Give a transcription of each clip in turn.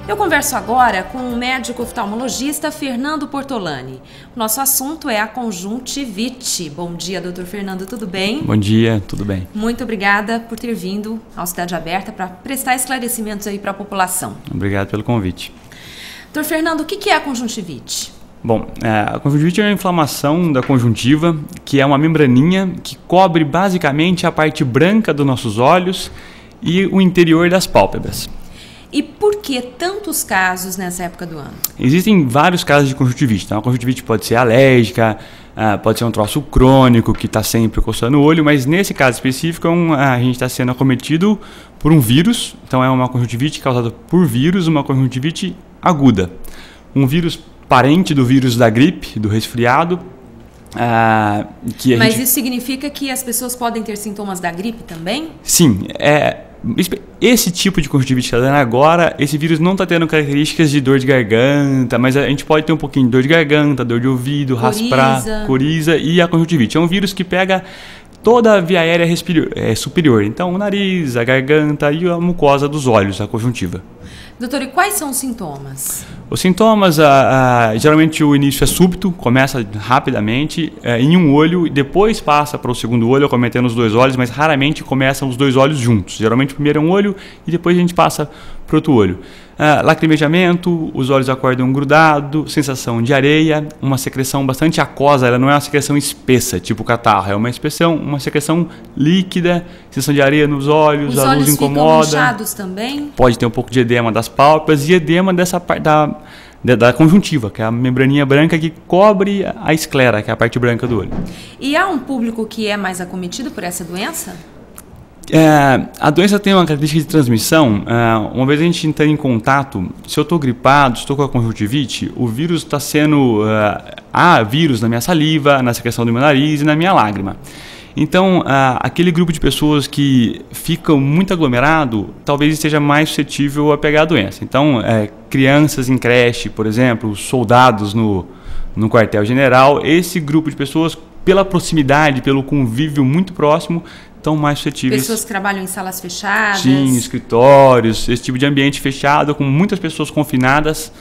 Eu converso agora com o médico oftalmologista Fernando Portolani. O nosso assunto é a conjuntivite. Bom dia, doutor Fernando, tudo bem? Bom dia, tudo bem. Muito obrigada por ter vindo ao Cidade Aberta para prestar esclarecimentos aí para a população. Obrigado pelo convite. Doutor Fernando, o que é a conjuntivite? Bom, a conjuntivite é uma inflamação da conjuntiva, que é uma membraninha que cobre basicamente a parte branca dos nossos olhos e o interior das pálpebras. E por que tantos casos nessa época do ano? Existem vários casos de conjuntivite. Então, a conjuntivite pode ser alérgica, pode ser um troço crônico que está sempre coçando o olho, mas nesse caso específico a gente está sendo acometido por um vírus. Então, é uma conjuntivite causada por vírus, uma conjuntivite aguda. Um vírus parente do vírus da gripe, do resfriado. Mas isso significa que as pessoas podem ter sintomas da gripe também? Sim, esse tipo de conjuntivite que está dando agora, esse vírus não está tendo características de dor de garganta, mas a gente pode ter um pouquinho de dor de garganta, dor de ouvido, raspar, coriza e a conjuntivite. É um vírus que pega toda a via aérea superior, então o nariz, a garganta e a mucosa dos olhos, a conjuntiva. Doutor, e quais são os sintomas? Os sintomas, geralmente o início é súbito, começa rapidamente em um olho e depois passa para o segundo olho, acometendo os dois olhos, mas raramente começam os dois olhos juntos. Geralmente primeiro é um olho e depois a gente passa para outro olho. Lacrimejamento, os olhos acordam grudados, sensação de areia, uma secreção bastante aquosa, ela não é uma secreção espessa, tipo catarro, é uma secreção líquida, sensação de areia nos olhos, a luz incomoda. Os olhos ficam inchados também? Pode ter um pouco de edema das pálpebras e edema dessa parte da conjuntiva, que é a membraninha branca que cobre a esclera, que é a parte branca do olho. E há um público que é mais acometido por essa doença? A doença tem uma característica de transmissão. Uma vez a gente entra em contato, se eu estou gripado, estou com a conjuntivite, o vírus está sendo... há vírus na minha saliva, na secreção do meu nariz e na minha lágrima. Então, aquele grupo de pessoas que ficam muito aglomerado, talvez esteja mais suscetível a pegar a doença. Então, crianças em creche, por exemplo, soldados no quartel-general, esse grupo de pessoas, pela proximidade, pelo convívio muito próximo, estão mais suscetíveis. Pessoas que trabalham em salas fechadas. Sim, escritórios, esse tipo de ambiente fechado, com muitas pessoas confinadas,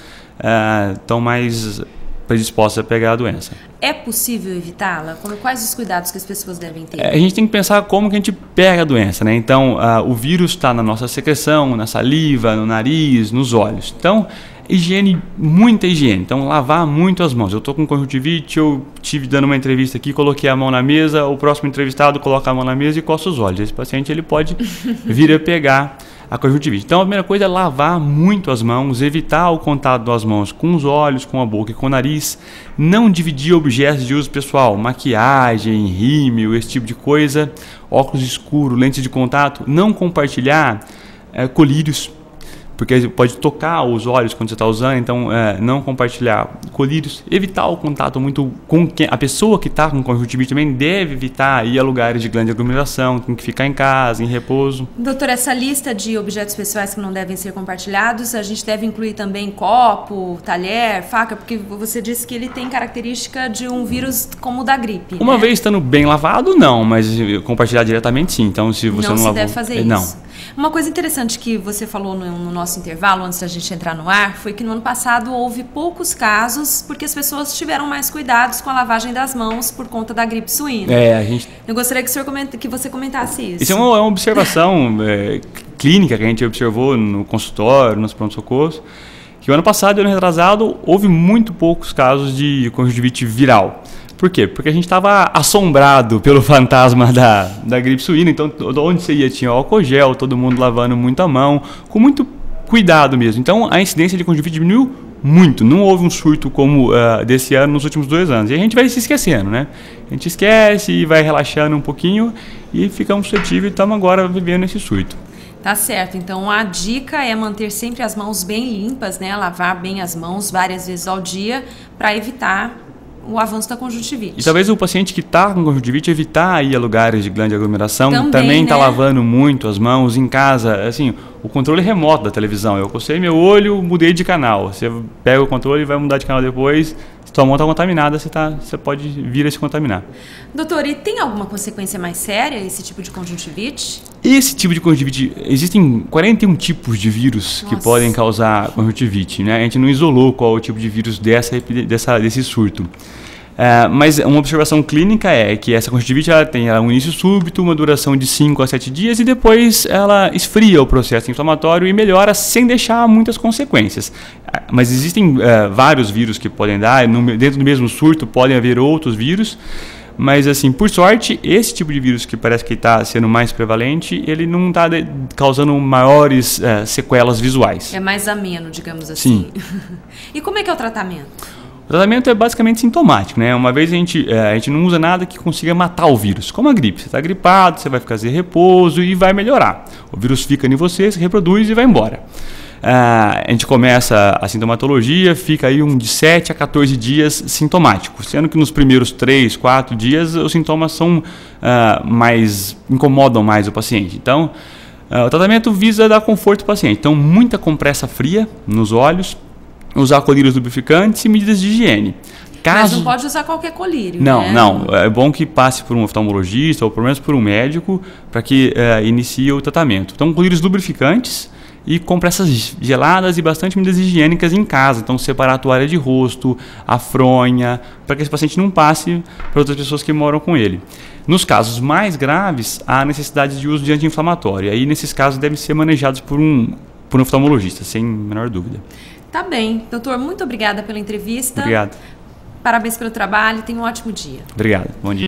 estão mais predispostas a pegar a doença. É possível evitá-la? Quais os cuidados que as pessoas devem ter? A gente tem que pensar como que a gente pega a doença, né? Então, o vírus está na nossa secreção, na saliva, no nariz, nos olhos. Então, higiene, muita higiene. Então, lavar muito as mãos. Eu estou com conjuntivite, eu estive dando uma entrevista aqui, coloquei a mão na mesa, o próximo entrevistado coloca a mão na mesa e coça os olhos. Esse paciente ele pode vir a pegar a conjuntivite. Então, a primeira coisa é lavar muito as mãos, evitar o contato das mãos com os olhos, com a boca e com o nariz, não dividir objetos de uso pessoal, maquiagem, rímel, esse tipo de coisa, óculos escuros, lentes de contato, não compartilhar colírios, porque pode tocar os olhos quando você está usando, então não compartilhar colírios, evitar o contato muito com quem, a pessoa que está com conjuntivite também deve evitar ir a lugares de grande aglomeração, tem que ficar em casa, em repouso. Doutor, essa lista de objetos pessoais que não devem ser compartilhados, a gente deve incluir também copo, talher, faca, porque você disse que ele tem característica de um vírus como o da gripe. Uma vez estando bem lavado, não, mas compartilhar diretamente sim, então se você não lavou... Não se deve fazer isso. Não. Uma coisa interessante que você falou no nosso intervalo, antes da gente entrar no ar, foi que no ano passado houve poucos casos porque as pessoas tiveram mais cuidados com a lavagem das mãos por conta da gripe suína. Eu gostaria que você comentasse isso. Isso é uma observação clínica que a gente observou no consultório, nos pronto-socorros, que o ano passado e o ano retrasado houve muito poucos casos de conjuntivite viral. Por quê? Porque a gente estava assombrado pelo fantasma da gripe suína, então onde você ia tinha álcool gel, todo mundo lavando muito a mão, com muito cuidado mesmo. Então a incidência de conjuntivite diminuiu muito, não houve um surto como desse ano nos últimos 2 anos. E a gente vai se esquecendo, né? A gente esquece e vai relaxando um pouquinho e ficamos suscetíveis e estamos agora vivendo esse surto. Tá certo, então a dica é manter sempre as mãos bem limpas, né? Lavar bem as mãos várias vezes ao dia para evitar o avanço da conjuntivite. E talvez o paciente que está com conjuntivite evitar ir a lugares de grande aglomeração, também está lavando muito as mãos em casa. Assim, o controle remoto da televisão. Eu cocei meu olho, mudei de canal. Você pega o controle e vai mudar de canal depois. Se tua mão está contaminada, você pode vir a se contaminar. Doutor, e tem alguma consequência mais séria esse tipo de conjuntivite? Esse tipo de conjuntivite, existem 41 tipos de vírus que podem causar conjuntivite, né? A gente não isolou qual é o tipo de vírus desse surto. Mas uma observação clínica é que essa conjuntivite ela tem um início súbito, uma duração de 5 a 7 dias e depois ela esfria o processo inflamatório e melhora sem deixar muitas consequências. Mas existem vários vírus que podem dar, dentro do mesmo surto podem haver outros vírus, mas assim, por sorte, esse tipo de vírus que parece que está sendo mais prevalente, ele não está causando maiores sequelas visuais. É mais ameno, digamos assim. Sim. E como é que é o tratamento? O tratamento é basicamente sintomático, né? Uma vez a gente não usa nada que consiga matar o vírus. Como a gripe, você está gripado, você vai fazer repouso e vai melhorar. O vírus fica em você, se reproduz e vai embora. A gente começa a sintomatologia, fica aí de 7 a 14 dias sintomático, sendo que nos primeiros 3, 4 dias os sintomas são incomodam mais o paciente. Então, o tratamento visa dar conforto ao paciente. Então, muita compressa fria nos olhos, usar colírios lubrificantes e medidas de higiene. Mas não pode usar qualquer colírio, não, né? Não. É bom que passe por um oftalmologista ou pelo menos por um médico para que inicie o tratamento. Então, colírios lubrificantes e compressas geladas e bastante medidas higiênicas em casa. Então, separar a toalha de rosto, a fronha, para que esse paciente não passe para outras pessoas que moram com ele. Nos casos mais graves, há necessidade de uso de anti-inflamatório. Aí, nesses casos, devem ser manejados por um oftalmologista, sem a menor dúvida. Tá bem. Doutor, muito obrigada pela entrevista. Obrigado. Parabéns pelo trabalho. Tenha um ótimo dia. Obrigado. Bom dia.